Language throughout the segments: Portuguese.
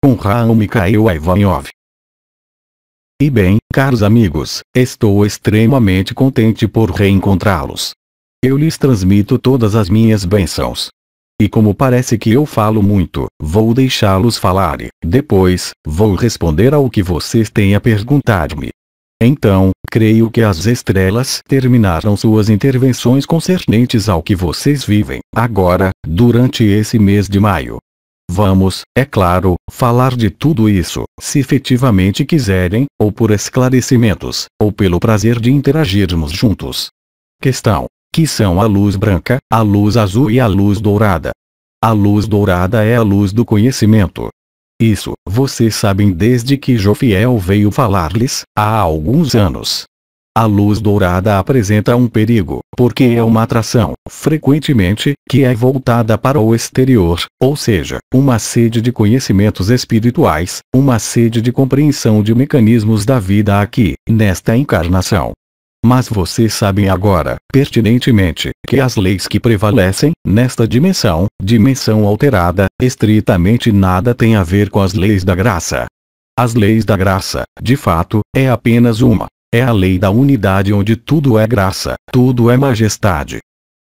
com Raul Mikhail Ivanov. E bem, caros amigos, estou extremamente contente por reencontrá-los. Eu lhes transmito todas as minhas bênçãos. E como parece que eu falo muito, vou deixá-los falar e, depois, vou responder ao que vocês têm a perguntar-me. Então, creio que as estrelas terminaram suas intervenções concernentes ao que vocês vivem, agora, durante esse mês de maio. Vamos, é claro, falar de tudo isso, se efetivamente quiserem, ou por esclarecimentos, ou pelo prazer de interagirmos juntos. Questão: que são a luz branca, a luz azul e a luz dourada? A luz dourada é a luz do conhecimento. Isso, vocês sabem desde que Jofiel veio falar-lhes, há alguns anos. A luz dourada apresenta um perigo, porque é uma atração, frequentemente, que é voltada para o exterior, ou seja, uma sede de conhecimentos espirituais, uma sede de compreensão de mecanismos da vida aqui, nesta encarnação. Mas vocês sabem agora, pertinentemente, que as leis que prevalecem, nesta dimensão alterada, estritamente nada tem a ver com as leis da graça. As leis da graça, de fato, é apenas uma. É a lei da unidade onde tudo é graça, tudo é majestade.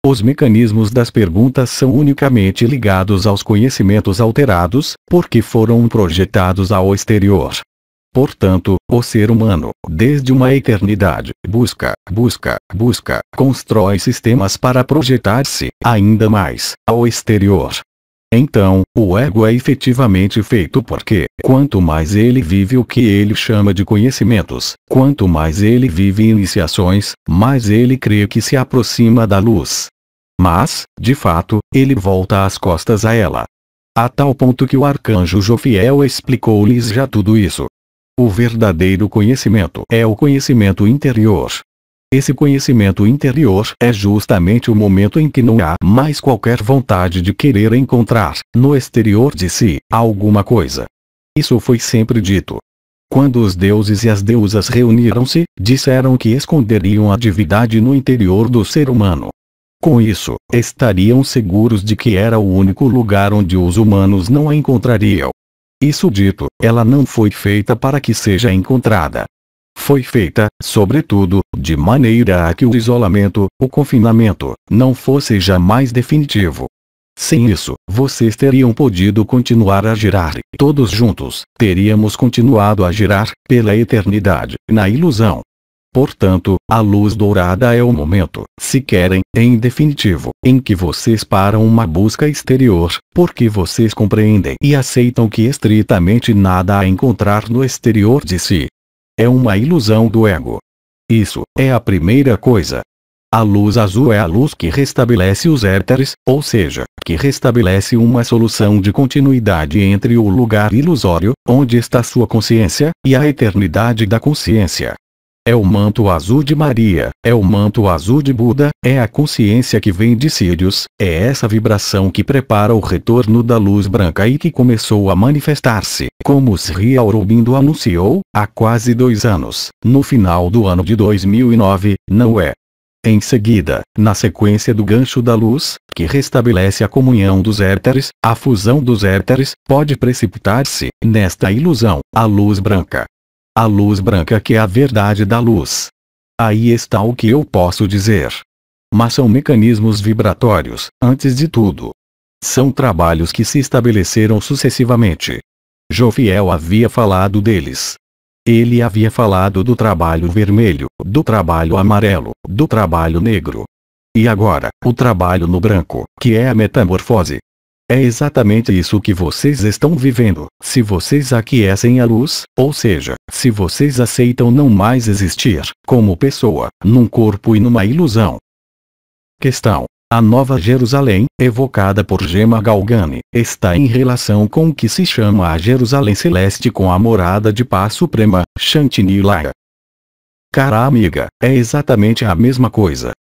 Os mecanismos das perguntas são unicamente ligados aos conhecimentos alterados, porque foram projetados ao exterior. Portanto, o ser humano, desde uma eternidade, busca, constrói sistemas para projetar-se, ainda mais, ao exterior. Então, o ego é efetivamente feito porque, quanto mais ele vive o que ele chama de conhecimentos, quanto mais ele vive iniciações, mais ele crê que se aproxima da luz. Mas, de fato, ele volta as costas a ela. A tal ponto que o arcanjo Jofiel explicou-lhes já tudo isso. O verdadeiro conhecimento é o conhecimento interior. Esse conhecimento interior é justamente o momento em que não há mais qualquer vontade de querer encontrar, no exterior de si, alguma coisa. Isso foi sempre dito. Quando os deuses e as deusas reuniram-se, disseram que esconderiam a divindade no interior do ser humano. Com isso, estariam seguros de que era o único lugar onde os humanos não a encontrariam. Isso dito, ela não foi feita para que seja encontrada. Foi feita, sobretudo, de maneira a que o isolamento, o confinamento, não fosse jamais definitivo. Sem isso, vocês teriam podido continuar a girar e, todos juntos, teríamos continuado a girar, pela eternidade, na ilusão. Portanto, a luz dourada é o momento, se querem, em definitivo, em que vocês param uma busca exterior, porque vocês compreendem e aceitam que estritamente nada há a encontrar no exterior de si. É uma ilusão do ego. Isso é a primeira coisa. A luz azul é a luz que restabelece os éteres, ou seja, que restabelece uma solução de continuidade entre o lugar ilusório, onde está sua consciência, e a eternidade da consciência. É o manto azul de Maria, é o manto azul de Buda, é a consciência que vem de Sírius, é essa vibração que prepara o retorno da luz branca e que começou a manifestar-se, como Sri Aurobindo anunciou, há quase 2 anos, no final do ano de 2009, não é? Em seguida, na sequência do gancho da luz, que restabelece a comunhão dos éteres, a fusão dos éteres, pode precipitar-se, nesta ilusão, a luz branca. A luz branca que é a verdade da luz. Aí está o que eu posso dizer. Mas são mecanismos vibratórios, antes de tudo. São trabalhos que se estabeleceram sucessivamente. Jofiel havia falado deles. Ele havia falado do trabalho vermelho, do trabalho amarelo, do trabalho negro. E agora, o trabalho no branco, que é a metamorfose. É exatamente isso que vocês estão vivendo, se vocês aquecem a luz, ou seja, se vocês aceitam não mais existir, como pessoa, num corpo e numa ilusão. Questão: a Nova Jerusalém, evocada por Gemma Galgani, está em relação com o que se chama a Jerusalém Celeste com a morada de paz suprema, Shanti-Nilaya. Cara amiga, é exatamente a mesma coisa.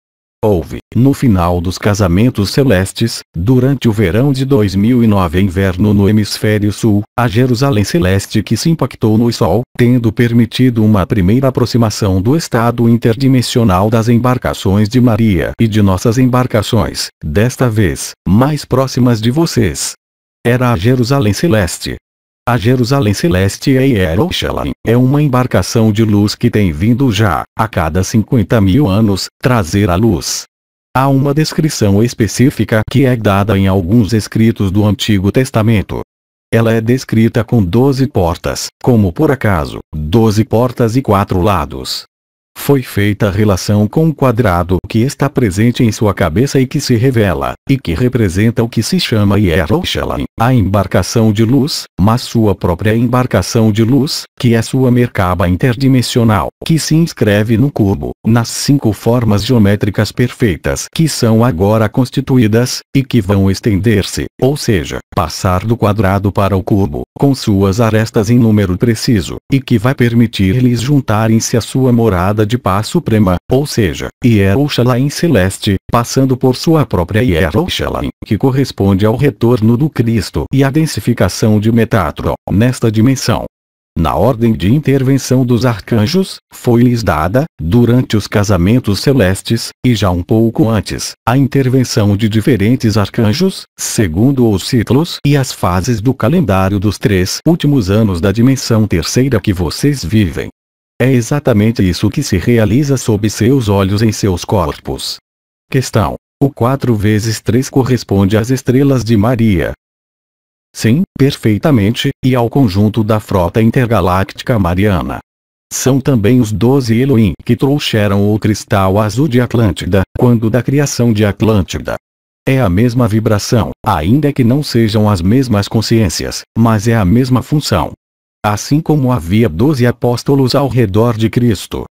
Houve, no final dos casamentos celestes, durante o verão de 2009 inverno no hemisfério sul, a Jerusalém Celeste que se impactou no Sol, tendo permitido uma primeira aproximação do estado interdimensional das embarcações de Maria e de nossas embarcações, desta vez, mais próximas de vocês. Era a Jerusalém Celeste. A Jerusalém Celeste Yerushalayim é uma embarcação de luz que tem vindo já, a cada 50.000 anos, trazer a luz. Há uma descrição específica que é dada em alguns escritos do Antigo Testamento. Ela é descrita com 12 portas, como por acaso, 12 portas e 4 lados. Foi feita a relação com o quadrado que está presente em sua cabeça e que se revela, e que representa o que se chama Yerushalayim, a embarcação de luz, mas sua própria embarcação de luz, que é sua merkaba interdimensional, que se inscreve no cubo, nas 5 formas geométricas perfeitas que são agora constituídas, e que vão estender-se, ou seja, passar do quadrado para o cubo, com suas arestas em número preciso, e que vai permitir-lhes juntarem-se à sua morada de paz suprema, ou seja, Yerushalayim Celeste, passando por sua própria Yerushalayim, que corresponde ao retorno do Cristo e à densificação de Metatron, nesta dimensão. Na ordem de intervenção dos arcanjos, foi-lhes dada, durante os casamentos celestes, e já um pouco antes, a intervenção de diferentes arcanjos, segundo os ciclos e as fases do calendário dos 3 últimos anos da dimensão terceira que vocês vivem. É exatamente isso que se realiza sob seus olhos em seus corpos. Questão: o 4 vezes 3 corresponde às estrelas de Maria. Sim, perfeitamente, e ao conjunto da frota intergaláctica mariana. São também os 12 Elohim que trouxeram o cristal azul de Atlântida, quando da criação de Atlântida. É a mesma vibração, ainda que não sejam as mesmas consciências, mas é a mesma função. Assim como havia 12 apóstolos ao redor de Cristo.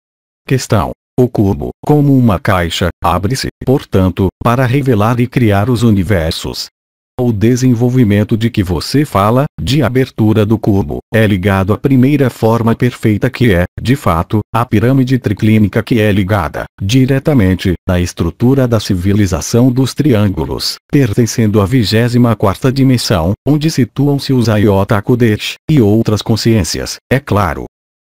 Questão: o cubo, como uma caixa, abre-se, portanto, para revelar e criar os universos. O desenvolvimento de que você fala, de abertura do cubo, é ligado à primeira forma perfeita que é, de fato, a pirâmide triclínica que é ligada, diretamente, à estrutura da civilização dos triângulos, pertencendo à 24ª dimensão, onde situam-se os Ayot HaKodesh, e outras consciências, é claro.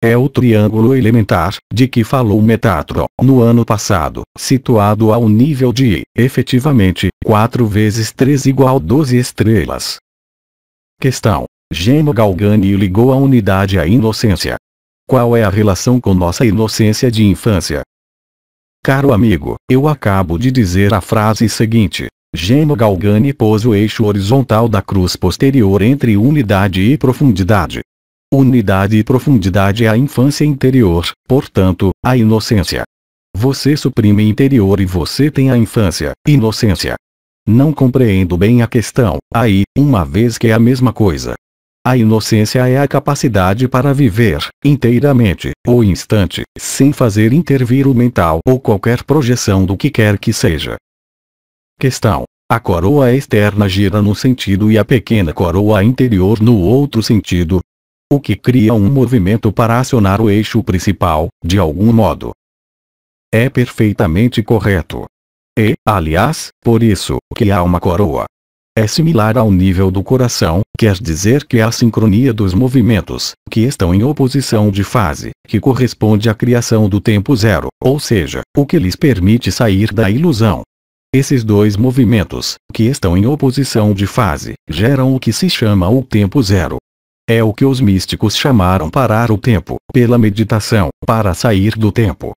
É o triângulo elementar, de que falou Metatron, no ano passado, situado ao nível de, efetivamente, 4 vezes 3 igual 12 estrelas. Questão: Geno Galgani ligou a unidade à inocência. Qual é a relação com nossa inocência de infância? Caro amigo, eu acabo de dizer a frase seguinte. Geno Galgani pôs o eixo horizontal da cruz posterior entre unidade e profundidade. Unidade e profundidade é a infância interior, portanto, a inocência. Você suprime interior e você tem a infância, inocência. Não compreendo bem a questão, aí, uma vez que é a mesma coisa. A inocência é a capacidade para viver, inteiramente, o instante, sem fazer intervir o mental ou qualquer projeção do que quer que seja. Questão: a coroa externa gira num sentido e a pequena coroa interior no outro sentido. O que cria um movimento para acionar o eixo principal, de algum modo. É perfeitamente correto. E, aliás, por isso, que há uma coroa. É similar ao nível do coração, quer dizer que é a sincronia dos movimentos, que estão em oposição de fase, que corresponde à criação do tempo zero, ou seja, o que lhes permite sair da ilusão. Esses dois movimentos, que estão em oposição de fase, geram o que se chama o tempo zero. É o que os místicos chamaram parar o tempo, pela meditação, para sair do tempo.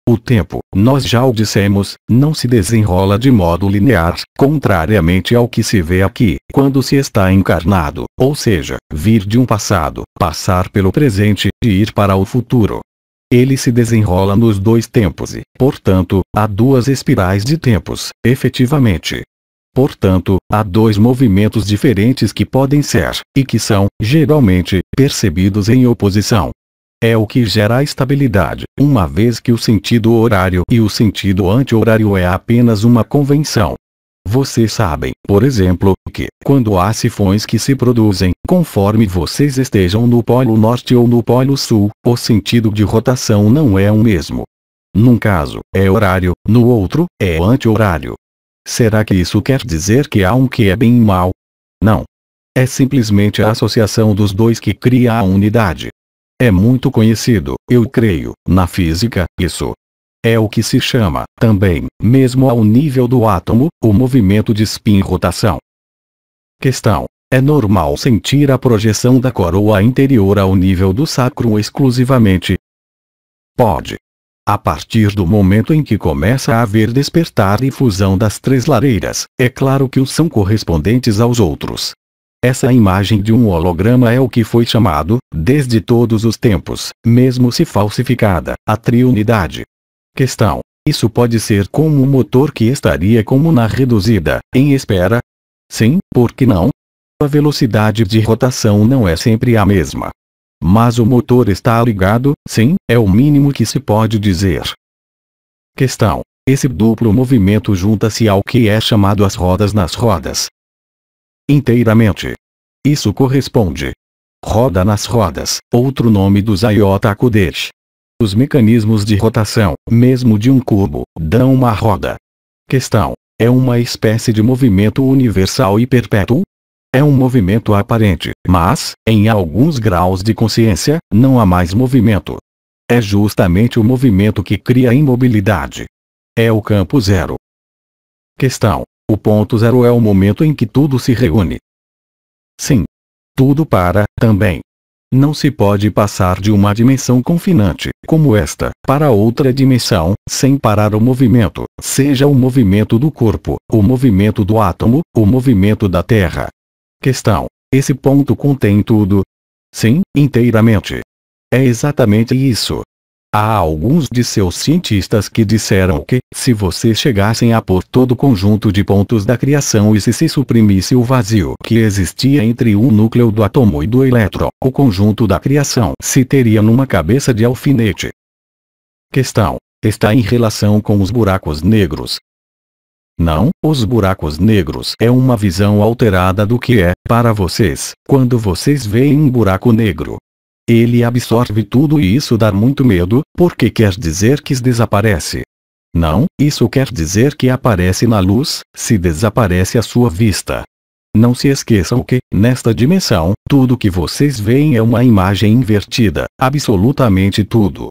O tempo, nós já o dissemos, não se desenrola de modo linear, contrariamente ao que se vê aqui, quando se está encarnado, ou seja, vir de um passado, passar pelo presente e ir para o futuro. Ele se desenrola nos dois tempos e, portanto, há duas espirais de tempos, efetivamente. Portanto, há dois movimentos diferentes que podem ser, e que são, geralmente, percebidos em oposição. É o que gera a estabilidade, uma vez que o sentido horário e o sentido anti-horário é apenas uma convenção. Vocês sabem, por exemplo, que, quando há sifões que se produzem, conforme vocês estejam no Polo Norte ou no Polo Sul, o sentido de rotação não é o mesmo. Num caso, é horário, no outro, é anti-horário. Será que isso quer dizer que há um que é bem e mal? Não. É simplesmente a associação dos dois que cria a unidade. É muito conhecido, eu creio, na física, isso. É o que se chama, também, mesmo ao nível do átomo, o movimento de spin-rotação. Questão: É normal sentir a projeção da coroa interior ao nível do sacro exclusivamente. Pode. A partir do momento em que começa a haver despertar e fusão das três lareiras, é claro que os são correspondentes aos outros. Essa imagem de um holograma é o que foi chamado, desde todos os tempos, mesmo se falsificada, a triunidade. Questão: isso pode ser como um motor que estaria como na reduzida, em espera? Sim, por que não? A velocidade de rotação não é sempre a mesma. Mas o motor está ligado, sim, é o mínimo que se pode dizer. Questão: esse duplo movimento junta-se ao que é chamado as rodas nas rodas. Inteiramente. Isso corresponde. Roda nas rodas, outro nome dos Iota Kodesh. Os mecanismos de rotação, mesmo de um cubo, dão uma roda. Questão: é uma espécie de movimento universal e perpétuo? É um movimento aparente, mas, em alguns graus de consciência, não há mais movimento. É justamente o movimento que cria a imobilidade. É o campo zero. Questão: o ponto zero é o momento em que tudo se reúne. Sim. Tudo para, também. Não se pode passar de uma dimensão confinante, como esta, para outra dimensão, sem parar o movimento, seja o movimento do corpo, o movimento do átomo, o movimento da Terra. Questão: esse ponto contém tudo? Sim, inteiramente. É exatamente isso. Há alguns de seus cientistas que disseram que, se vocês chegassem a pôr todo o conjunto de pontos da criação e se suprimisse o vazio que existia entre o núcleo do átomo e do elétron, o conjunto da criação se teria numa cabeça de alfinete. Questão: está em relação com os buracos negros? Não, os buracos negros é uma visão alterada do que é, para vocês, quando vocês veem um buraco negro. Ele absorve tudo e isso dá muito medo, porque quer dizer que desaparece. Não, isso quer dizer que aparece na luz, se desaparece à sua vista. Não se esqueçam que, nesta dimensão, tudo que vocês veem é uma imagem invertida, absolutamente tudo.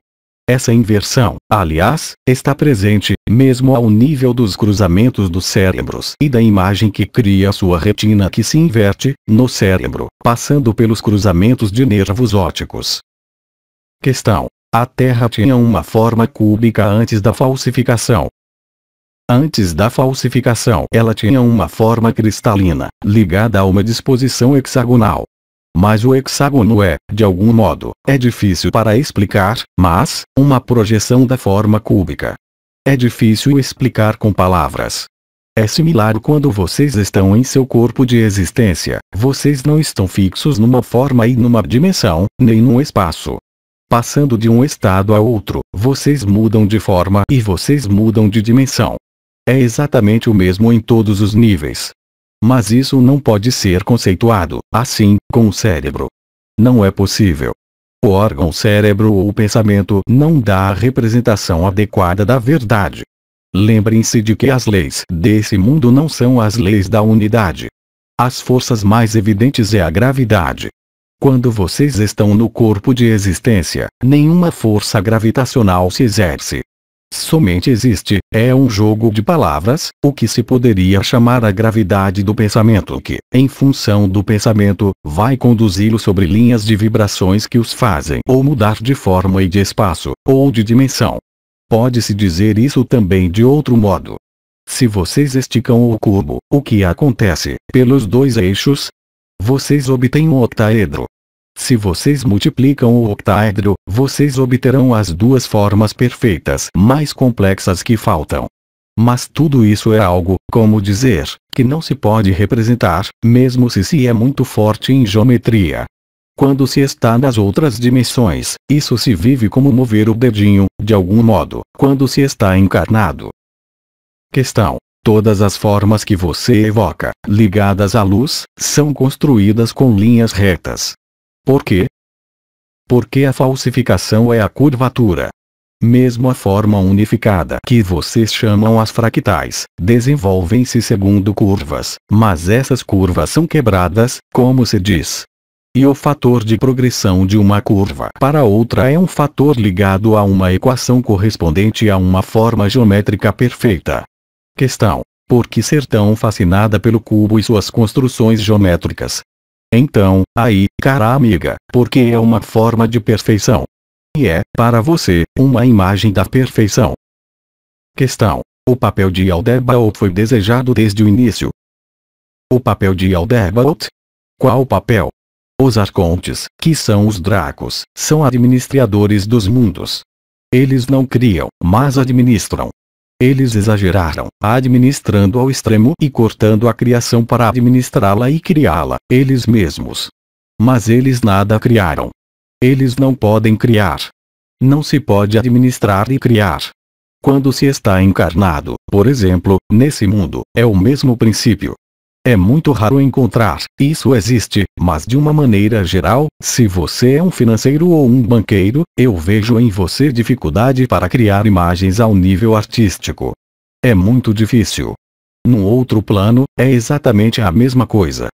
Essa inversão, aliás, está presente, mesmo ao nível dos cruzamentos dos cérebros e da imagem que cria a sua retina que se inverte, no cérebro, passando pelos cruzamentos de nervos ópticos. Questão: a Terra tinha uma forma cúbica antes da falsificação. Antes da falsificação, ela tinha uma forma cristalina, ligada a uma disposição hexagonal. Mas o hexágono é, de algum modo, é difícil para explicar, mas, uma projeção da forma cúbica. É difícil explicar com palavras. É similar quando vocês estão em seu corpo de existência, vocês não estão fixos numa forma e numa dimensão, nem num espaço. Passando de um estado a outro, vocês mudam de forma e vocês mudam de dimensão. É exatamente o mesmo em todos os níveis. Mas isso não pode ser conceituado, assim, com o cérebro. Não é possível. O órgão cérebro ou o pensamento não dá a representação adequada da verdade. Lembrem-se de que as leis desse mundo não são as leis da unidade. As forças mais evidentes é a gravidade. Quando vocês estão no corpo de existência, nenhuma força gravitacional se exerce. Somente existe, é um jogo de palavras, o que se poderia chamar a gravidade do pensamento que, em função do pensamento, vai conduzi-lo sobre linhas de vibrações que os fazem ou mudar de forma e de espaço, ou de dimensão. Pode-se dizer isso também de outro modo. Se vocês esticam o cubo, o que acontece, pelos dois eixos? Vocês obtêm um octaedro. Se vocês multiplicam o octaedro, vocês obterão as duas formas perfeitas mais complexas que faltam. Mas tudo isso é algo, como dizer, que não se pode representar, mesmo se é muito forte em geometria. Quando se está nas outras dimensões, isso se vive como mover o dedinho, de algum modo, quando se está encarnado. Questão: todas as formas que você evoca, ligadas à luz, são construídas com linhas retas. Por quê? Porque a falsificação é a curvatura. Mesmo a forma unificada que vocês chamam as fractais, desenvolvem-se segundo curvas, mas essas curvas são quebradas, como se diz. E o fator de progressão de uma curva para outra é um fator ligado a uma equação correspondente a uma forma geométrica perfeita. Questão: por que ser tão fascinada pelo cubo e suas construções geométricas? Então, aí, cara amiga, porque é uma forma de perfeição. E é, para você, uma imagem da perfeição. Questão. O papel de Aldebaoth foi desejado desde o início. O papel de Aldebaoth? Qual papel? Os arcontes, que são os dracos, são administradores dos mundos. Eles não criam, mas administram. Eles exageraram, administrando ao extremo e cortando a criação para administrá-la e criá-la, eles mesmos. Mas eles nada criaram. Eles não podem criar. Não se pode administrar e criar. Quando se está encarnado, por exemplo, nesse mundo, é o mesmo princípio. É muito raro encontrar, isso existe, mas de uma maneira geral, se você é um financeiro ou um banqueiro, eu vejo em você dificuldade para criar imagens ao nível artístico. É muito difícil. Num outro plano, é exatamente a mesma coisa.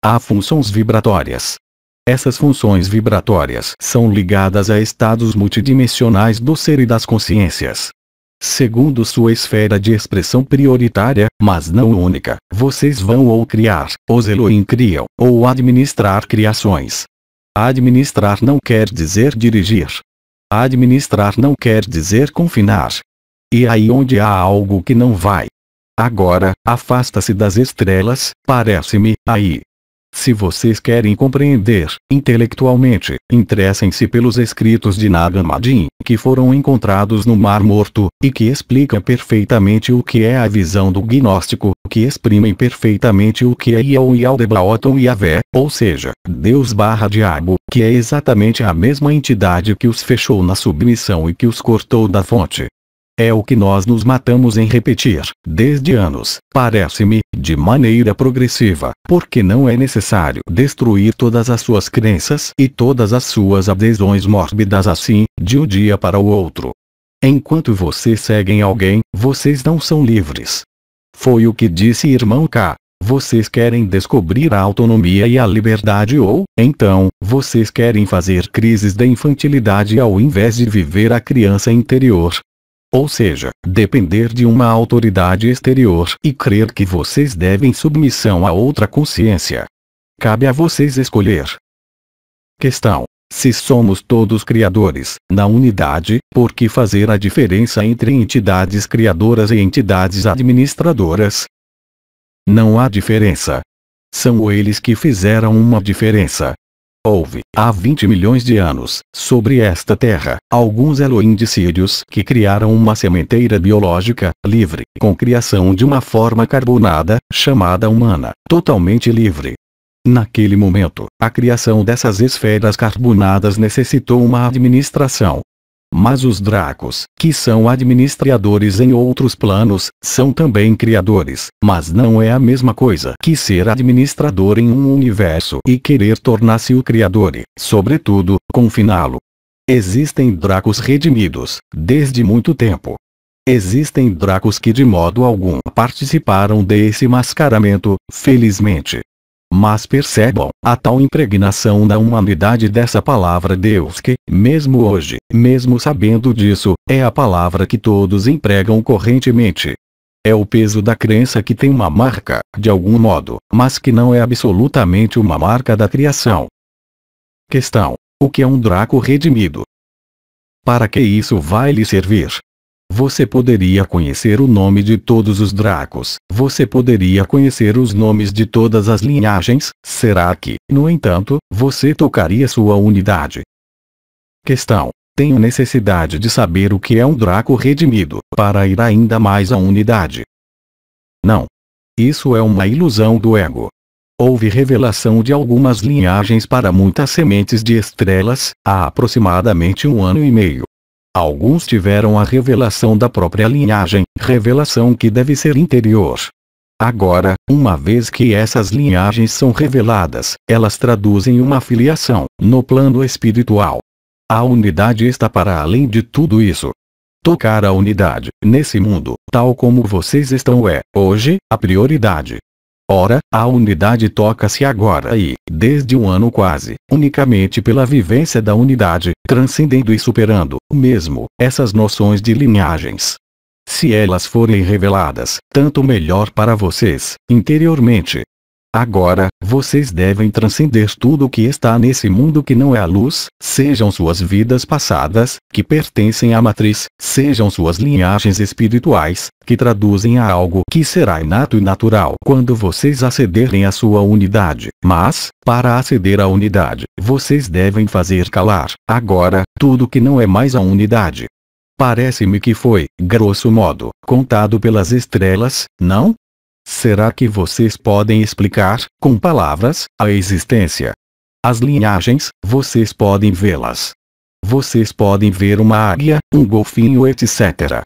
Há funções vibratórias. Essas funções vibratórias são ligadas a estados multidimensionais do ser e das consciências. Segundo sua esfera de expressão prioritária, mas não única, vocês vão ou criar, os Elohim criam, ou administrar criações. Administrar não quer dizer dirigir. Administrar não quer dizer confinar. E aí onde há algo que não vai. Agora, afasta-se das estrelas, parece-me, aí. Se vocês querem compreender, intelectualmente, interessem-se pelos escritos de Nag Hammadi, que foram encontrados no Mar Morto, e que explicam perfeitamente o que é a visão do gnóstico, que exprimem perfeitamente o que é Yahweh e Aldebaoth ou Yahvé, ou seja, Deus/Diabo, que é exatamente a mesma entidade que os fechou na submissão e que os cortou da fonte. É o que nós nos matamos em repetir, desde anos, parece-me, de maneira progressiva, porque não é necessário destruir todas as suas crenças e todas as suas adesões mórbidas assim, de um dia para o outro. Enquanto vocês seguem alguém, vocês não são livres. Foi o que disse irmão K. Vocês querem descobrir a autonomia e a liberdade ou, então, vocês querem fazer crises da infantilidade ao invés de viver a criança interior. Ou seja, depender de uma autoridade exterior e crer que vocês devem submissão a outra consciência. Cabe a vocês escolher. Questão. Se somos todos criadores, na unidade, por que fazer a diferença entre entidades criadoras e entidades administradoras? Não há diferença. São eles que fizeram uma diferença. Houve, há 20 milhões de anos, sobre esta terra, alguns Elohim de Sírios que criaram uma sementeira biológica, livre, com criação de uma forma carbonada, chamada humana, totalmente livre. Naquele momento, a criação dessas esferas carbonadas necessitou uma administração. Mas os dracos, que são administradores em outros planos, são também criadores, mas não é a mesma coisa que ser administrador em um universo e querer tornar-se o criador e, sobretudo, confiná-lo. Existem dracos redimidos, desde muito tempo. Existem dracos que de modo algum participaram desse mascaramento, felizmente. Mas percebam, a tal impregnação da humanidade dessa palavra Deus que, mesmo hoje, mesmo sabendo disso, é a palavra que todos empregam correntemente. É o peso da crença que tem uma marca, de algum modo, mas que não é absolutamente uma marca da criação. Questão. O que é um draco redimido? Para que isso vai lhe servir? Você poderia conhecer o nome de todos os dracos, você poderia conhecer os nomes de todas as linhagens, será que, no entanto, você tocaria sua unidade? Questão. Tenho necessidade de saber o que é um draco redimido, para ir ainda mais à unidade. Não. Isso é uma ilusão do ego. Houve revelação de algumas linhagens para muitas sementes de estrelas, há aproximadamente 1 ano e meio. Alguns tiveram a revelação da própria linhagem, revelação que deve ser interior. Agora, uma vez que essas linhagens são reveladas, elas traduzem uma filiação, no plano espiritual. A unidade está para além de tudo isso. Tocar a unidade, nesse mundo, tal como vocês estão hoje, a prioridade. Ora, a unidade toca-se agora e, desde 1 ano quase, unicamente pela vivência da unidade, transcendendo e superando, mesmo, essas noções de linhagens. Se elas forem reveladas, tanto melhor para vocês, interiormente. Agora, vocês devem transcender tudo o que está nesse mundo que não é a luz, sejam suas vidas passadas, que pertencem à matriz, sejam suas linhagens espirituais, que traduzem a algo que será inato e natural quando vocês acederem à sua unidade. Mas, para aceder à unidade, vocês devem fazer calar, agora, tudo que não é mais a unidade. Parece-me que foi, grosso modo, contado pelas estrelas, não? Será que vocês podem explicar, com palavras, a existência? As linhagens, vocês podem vê-las. Vocês podem ver uma águia, um golfinho, etc.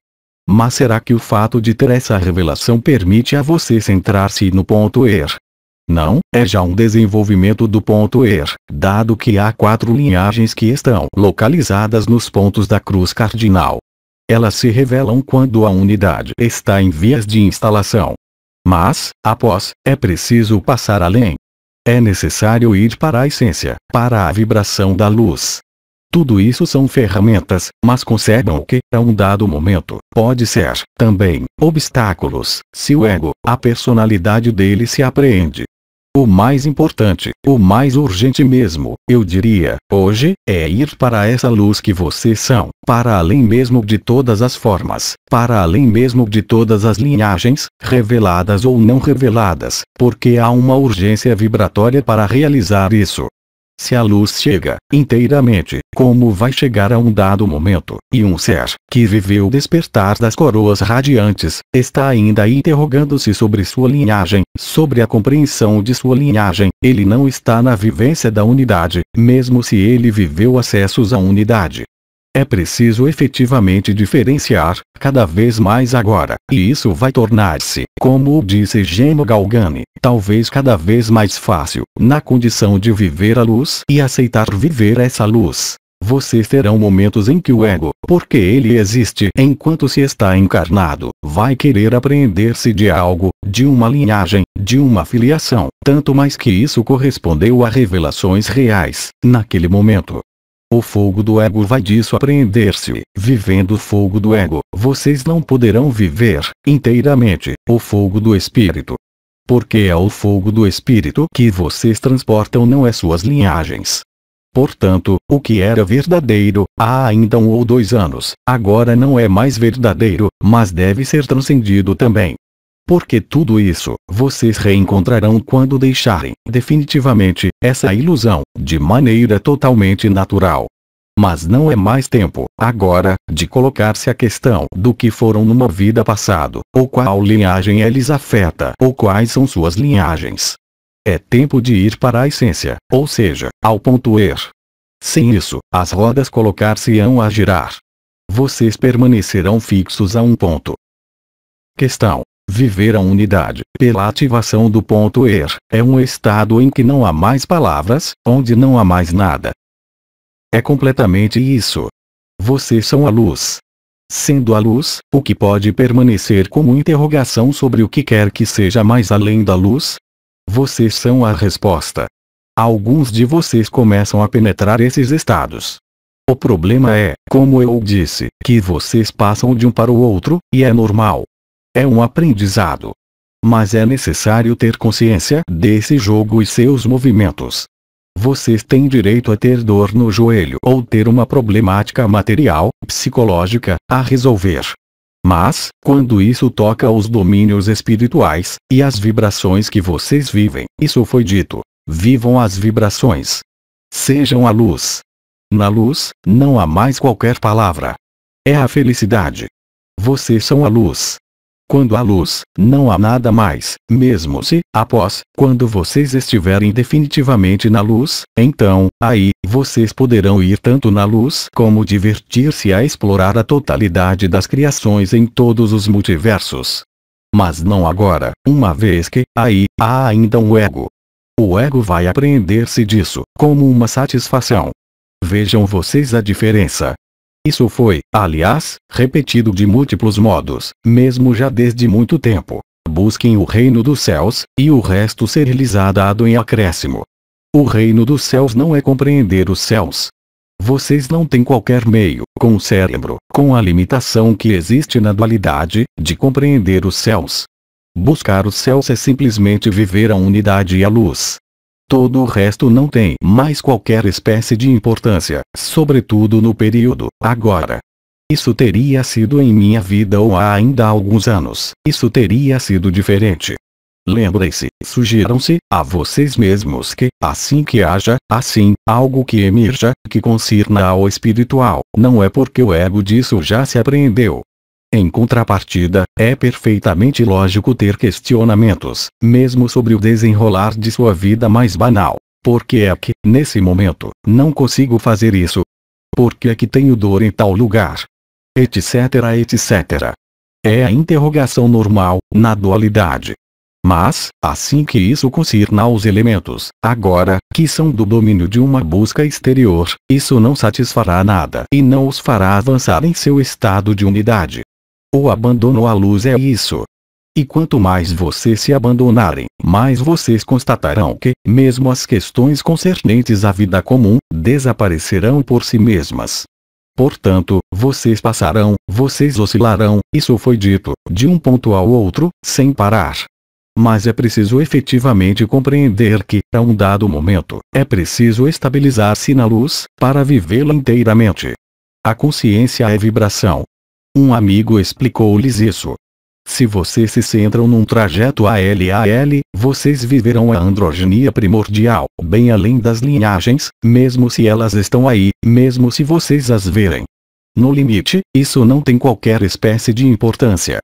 Mas será que o fato de ter essa revelação permite a você centrar-se no ponto er? Não, é já um desenvolvimento do ponto er, dado que há 4 linhagens que estão localizadas nos pontos da cruz cardinal. Elas se revelam quando a unidade está em vias de instalação. Mas, após, é preciso passar além. É necessário ir para a essência, para a vibração da luz. Tudo isso são ferramentas, mas concebam que, a um dado momento, pode ser, também, obstáculos, se o ego, a personalidade dele se apreende. O mais importante, o mais urgente mesmo, eu diria, hoje, é ir para essa luz que vocês são, para além mesmo de todas as formas, para além mesmo de todas as linhagens, reveladas ou não reveladas, porque há uma urgência vibratória para realizar isso. Se a luz chega, inteiramente, como vai chegar a um dado momento, e um ser, que viveu o despertar das coroas radiantes, está ainda interrogando-se sobre sua linhagem, sobre a compreensão de sua linhagem, ele não está na vivência da unidade, mesmo se ele viveu acessos à unidade. É preciso efetivamente diferenciar, cada vez mais agora, e isso vai tornar-se, como o disse Geno Galgani, talvez cada vez mais fácil, na condição de viver a luz e aceitar viver essa luz. Vocês terão momentos em que o ego, porque ele existe enquanto se está encarnado, vai querer apreender-se de algo, de uma linhagem, de uma filiação, tanto mais que isso correspondeu a revelações reais, naquele momento. O fogo do ego vai disso apreender-se. Vivendo o fogo do ego, vocês não poderão viver, inteiramente, o fogo do espírito. Porque é o fogo do espírito que vocês transportam, não é suas linhagens. Portanto, o que era verdadeiro, há ainda 1 ou 2 anos, agora não é mais verdadeiro, mas deve ser transcendido também. Porque tudo isso, vocês reencontrarão quando deixarem, definitivamente, essa ilusão, de maneira totalmente natural. Mas não é mais tempo, agora, de colocar-se a questão do que foram numa vida passada, ou qual linhagem eles afeta, ou quais são suas linhagens. É tempo de ir para a essência, ou seja, ao ponto er. Sem isso, as rodas colocar-se-ão a girar. Vocês permanecerão fixos a um ponto. Questão. Viver a unidade, pela ativação do ponto er, é um estado em que não há mais palavras, onde não há mais nada. É completamente isso. Vocês são a luz. Sendo a luz, o que pode permanecer como interrogação sobre o que quer que seja mais além da luz? Vocês são a resposta. Alguns de vocês começam a penetrar esses estados. O problema é, como eu disse, que vocês passam de um para o outro, e é normal. É um aprendizado. Mas é necessário ter consciência desse jogo e seus movimentos. Vocês têm direito a ter dor no joelho ou ter uma problemática material, psicológica, a resolver. Mas, quando isso toca aos domínios espirituais, e as vibrações que vocês vivem, isso foi dito, vivam as vibrações. Sejam a luz. Na luz, não há mais qualquer palavra. É a felicidade. Vocês são a luz. Quando há luz, não há nada mais, mesmo se, após, quando vocês estiverem definitivamente na luz, então, aí, vocês poderão ir tanto na luz como divertir-se a explorar a totalidade das criações em todos os multiversos. Mas não agora, uma vez que, aí, há ainda um ego. O ego vai apreender-se disso, como uma satisfação. Vejam vocês a diferença. Isso foi, aliás, repetido de múltiplos modos, mesmo já desde muito tempo. Busquem o reino dos céus, e o resto ser-lhes-á dado em acréscimo. O reino dos céus não é compreender os céus. Vocês não têm qualquer meio, com o cérebro, com a limitação que existe na dualidade, de compreender os céus. Buscar os céus é simplesmente viver a unidade e a luz. Todo o resto não tem mais qualquer espécie de importância, sobretudo no período agora. Isso teria sido em minha vida ou há ainda alguns anos. Isso teria sido diferente. Lembrem-se, sugiram-se a vocês mesmos que, assim que haja, assim, algo que emerja, que concirna ao espiritual, não é porque o ego disso já se apreendeu. Em contrapartida, é perfeitamente lógico ter questionamentos, mesmo sobre o desenrolar de sua vida mais banal. Por que é que, nesse momento, não consigo fazer isso? Por que é que tenho dor em tal lugar? Etc, etc. É a interrogação normal, na dualidade. Mas, assim que isso concirna aos elementos, agora, que são do domínio de uma busca exterior, isso não satisfará nada e não os fará avançar em seu estado de unidade. O abandono à luz é isso. E quanto mais vocês se abandonarem, mais vocês constatarão que, mesmo as questões concernentes à vida comum, desaparecerão por si mesmas. Portanto, vocês passarão, vocês oscilarão, isso foi dito, de um ponto ao outro, sem parar. Mas é preciso efetivamente compreender que, a um dado momento, é preciso estabilizar-se na luz, para vivê-la inteiramente. A consciência é vibração. Um amigo explicou-lhes isso. Se vocês se centram num trajeto ALAL, vocês viverão a androgenia primordial, bem além das linhagens, mesmo se elas estão aí, mesmo se vocês as verem. No limite, isso não tem qualquer espécie de importância.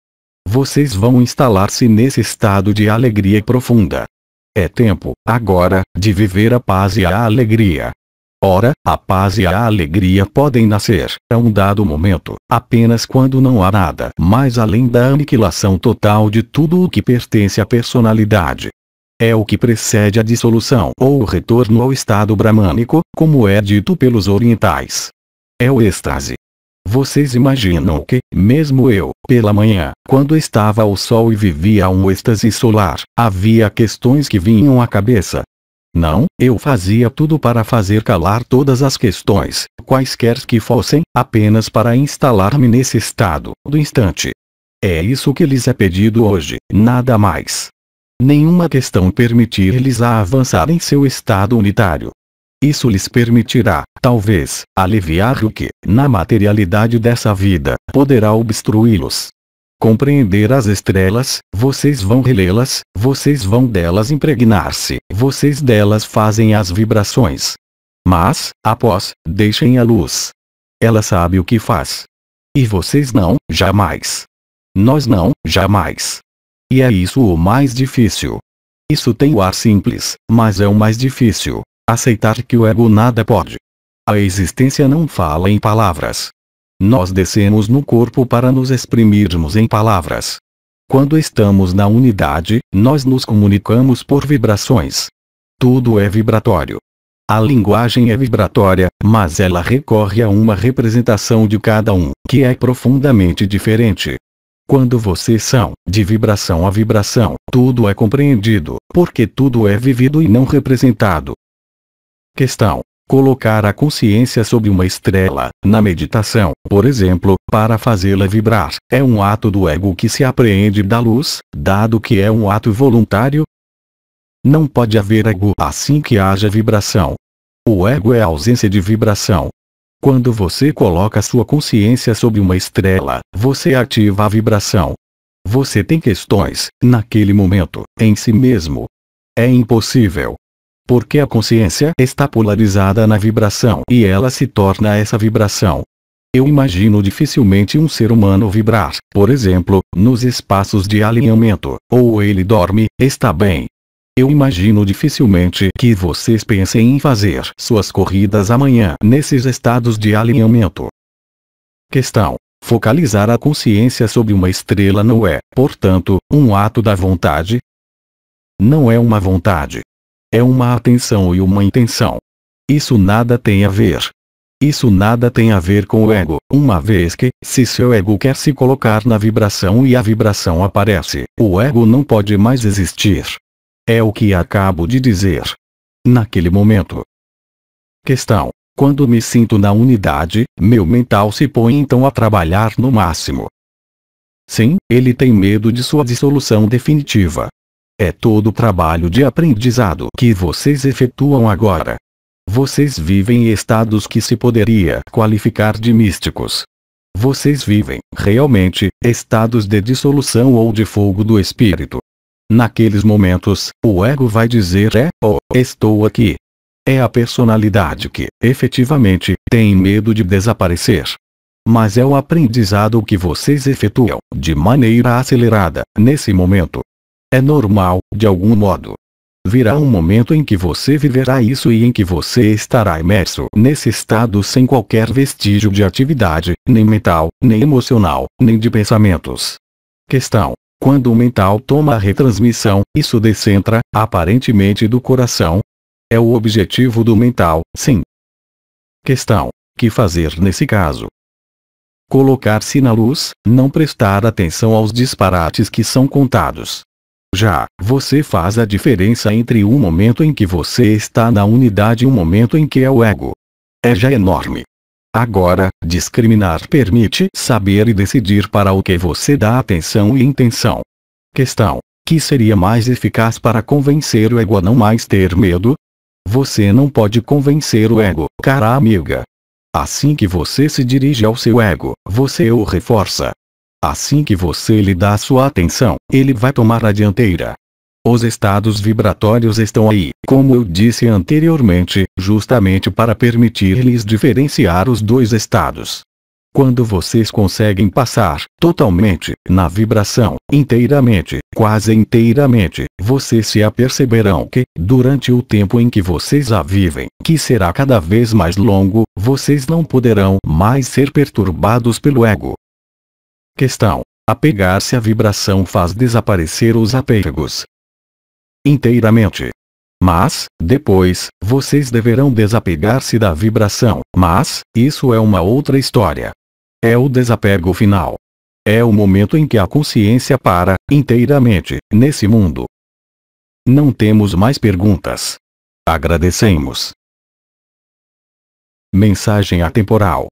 Vocês vão instalar-se nesse estado de alegria profunda. É tempo, agora, de viver a paz e a alegria. Ora, a paz e a alegria podem nascer, a um dado momento, apenas quando não há nada mais além da aniquilação total de tudo o que pertence à personalidade. É o que precede a dissolução ou o retorno ao estado bramânico, como é dito pelos orientais. É o êxtase. Vocês imaginam que, mesmo eu, pela manhã, quando estava ao sol e vivia um êxtase solar, havia questões que vinham à cabeça. Não, eu fazia tudo para fazer calar todas as questões, quaisquer que fossem, apenas para instalar-me nesse estado, do instante. É isso que lhes é pedido hoje, nada mais. Nenhuma questão permitir-lhes a avançar em seu estado unitário. Isso lhes permitirá, talvez, aliviar o que, na materialidade dessa vida, poderá obstruí-los. Compreender as estrelas, vocês vão relê-las, vocês vão delas impregnar-se, vocês delas fazem as vibrações. Mas, após, deixem a luz. Ela sabe o que faz. E vocês não, jamais. Nós não, jamais. E é isso o mais difícil. Isso tem o ar simples, mas é o mais difícil. Aceitar que o ego nada pode. A existência não fala em palavras. Nós descemos no corpo para nos exprimirmos em palavras. Quando estamos na unidade, nós nos comunicamos por vibrações. Tudo é vibratório. A linguagem é vibratória, mas ela recorre a uma representação de cada um, que é profundamente diferente. Quando vocês são, de vibração a vibração, tudo é compreendido, porque tudo é vivido e não representado. Questão: colocar a consciência sobre uma estrela, na meditação, por exemplo, para fazê-la vibrar, é um ato do ego que se apreende da luz, dado que é um ato voluntário? Não pode haver ego assim que haja vibração. O ego é a ausência de vibração. Quando você coloca sua consciência sobre uma estrela, você ativa a vibração. Você tem questões, naquele momento, em si mesmo. É impossível. Porque a consciência está polarizada na vibração e ela se torna essa vibração. Eu imagino dificilmente um ser humano vibrar, por exemplo, nos espaços de alinhamento, ou ele dorme, está bem. Eu imagino dificilmente que vocês pensem em fazer suas corridas amanhã nesses estados de alinhamento. Questão: focalizar a consciência sobre uma estrela não é, portanto, um ato da vontade? Não é uma vontade. É uma atenção e uma intenção. Isso nada tem a ver. Isso nada tem a ver com o ego, uma vez que, se seu ego quer se colocar na vibração e a vibração aparece, o ego não pode mais existir. É o que acabo de dizer. Naquele momento. Questão: quando me sinto na unidade, meu mental se põe então a trabalhar no máximo. Sim, ele tem medo de sua dissolução definitiva. É todo o trabalho de aprendizado que vocês efetuam agora. Vocês vivem em estados que se poderia qualificar de místicos. Vocês vivem, realmente, estados de dissolução ou de fogo do espírito. Naqueles momentos, o ego vai dizer estou aqui. É a personalidade que, efetivamente, tem medo de desaparecer. Mas é o aprendizado que vocês efetuam, de maneira acelerada, nesse momento. É normal, de algum modo. Virá um momento em que você viverá isso e em que você estará imerso nesse estado sem qualquer vestígio de atividade, nem mental, nem emocional, nem de pensamentos. Questão: quando o mental toma a retransmissão, isso descentra, aparentemente do coração? É o objetivo do mental, sim. Questão: que fazer nesse caso? Colocar-se na luz, não prestar atenção aos disparates que são contados. Já, você faz a diferença entre um momento em que você está na unidade e um momento em que é o ego. É já enorme. Agora, discriminar permite saber e decidir para o que você dá atenção e intenção. Questão: que seria mais eficaz para convencer o ego a não mais ter medo? Você não pode convencer o ego, cara amiga. Assim que você se dirige ao seu ego, você o reforça. Assim que você lhe dá sua atenção, ele vai tomar a dianteira. Os estados vibratórios estão aí, como eu disse anteriormente, justamente para permitir-lhes diferenciar os dois estados. Quando vocês conseguem passar, totalmente, na vibração, inteiramente, quase inteiramente, vocês se aperceberão que, durante o tempo em que vocês a vivem, que será cada vez mais longo, vocês não poderão mais ser perturbados pelo ego. Questão: apegar-se à vibração faz desaparecer os apegos. Inteiramente. Mas, depois, vocês deverão desapegar-se da vibração, mas, isso é uma outra história. É o desapego final. É o momento em que a consciência para, inteiramente, nesse mundo. Não temos mais perguntas. Agradecemos. Mensagem atemporal.